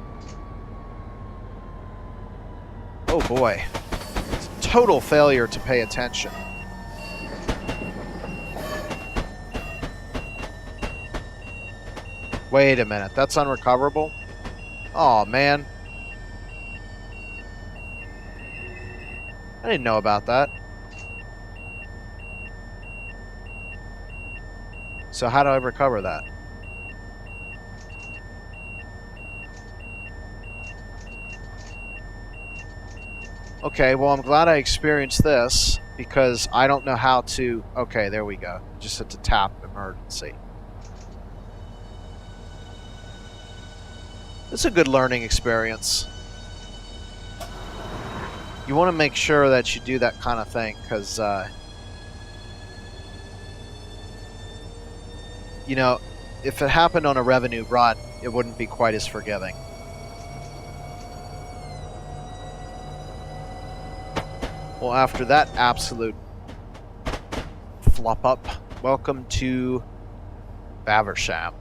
Oh boy. It's a total failure to pay attention. Wait a minute, that's unrecoverable? Oh man. I didn't know about that. So how do I recover that? Okay, well, I'm glad I experienced this, because I don't know how to... Okay, there we go. Just had to tap emergency. It's a good learning experience. You want to make sure that you do that kind of thing, because, you know, if it happened on a revenue run, it wouldn't be quite as forgiving. Well, after that absolute flop up, welcome to Faversham.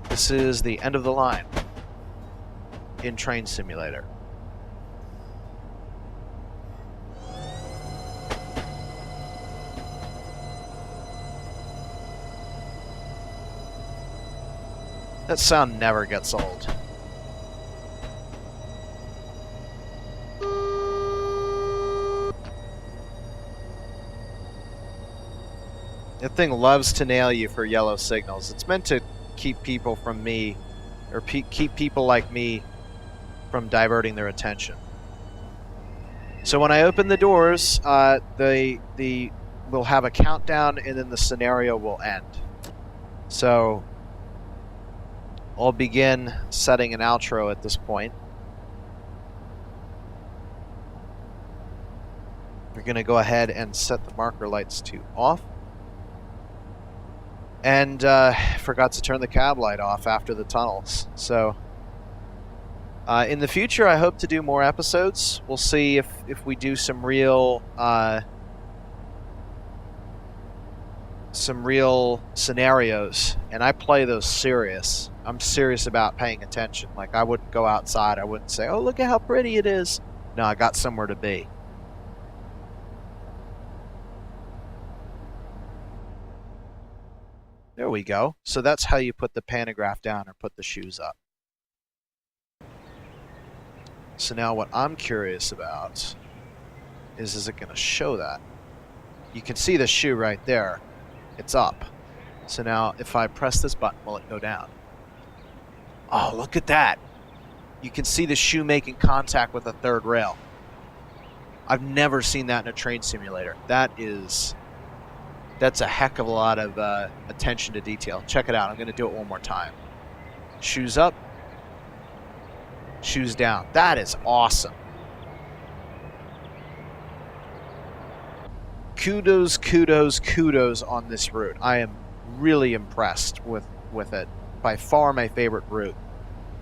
This is the end of the line in Train Simulator. That sound never gets old. That thing loves to nail you for yellow signals. It's meant to keep people from me, or keep people like me from diverting their attention. So when I open the doors, we'll have a countdown, and then the scenario will end. So I'll begin setting an outro at this point. We're going to go ahead and set the marker lights to off. And forgot to turn the cab light off after the tunnels. So in the future, I hope to do more episodes. We'll see if we do some real scenarios, and I play those serious. I'm serious about paying attention. Like, I wouldn't go outside. I wouldn't say, "Oh, look at how pretty it is." No, I got somewhere to be. There we go. So that's how you put the pantograph down or put the shoes up. So now what I'm curious about is it going to show that? You can see the shoe right there. It's up. So now if I press this button, will it go down? Oh, look at that. You can see the shoe making contact with the third rail. I've never seen that in a train simulator. That's a heck of a lot of attention to detail. Check it out. I'm going to do it one more time. Shoes up. Shoes down. That is awesome. Kudos, kudos, kudos on this route. I am really impressed with it. By far my favorite route,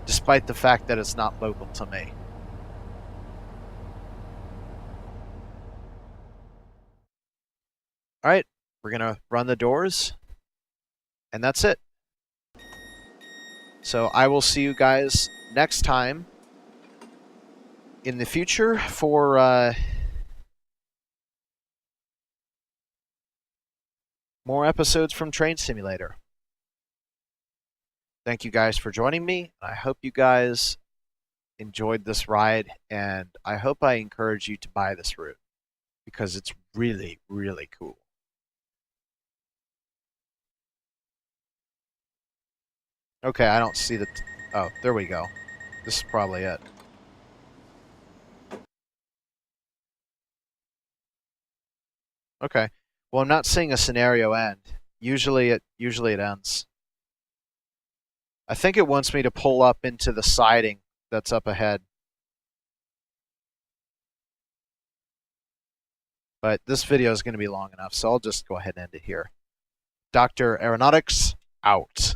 despite the fact that it's not local to me. All right, we're going to run the doors, and that's it. So I will see you guys next time in the future for more episodes from Train Simulator. Thank you guys for joining me. I hope you guys enjoyed this ride, and I hope I encourage you to buy this route because it's really, really cool. Okay, I don't see the... oh, there we go. This is probably it. Okay. Well, I'm not seeing a scenario end. Usually it ends. I think it wants me to pull up into the siding that's up ahead. But this video is going to be long enough, so I'll just go ahead and end it here. Dr. Aeronautics, out.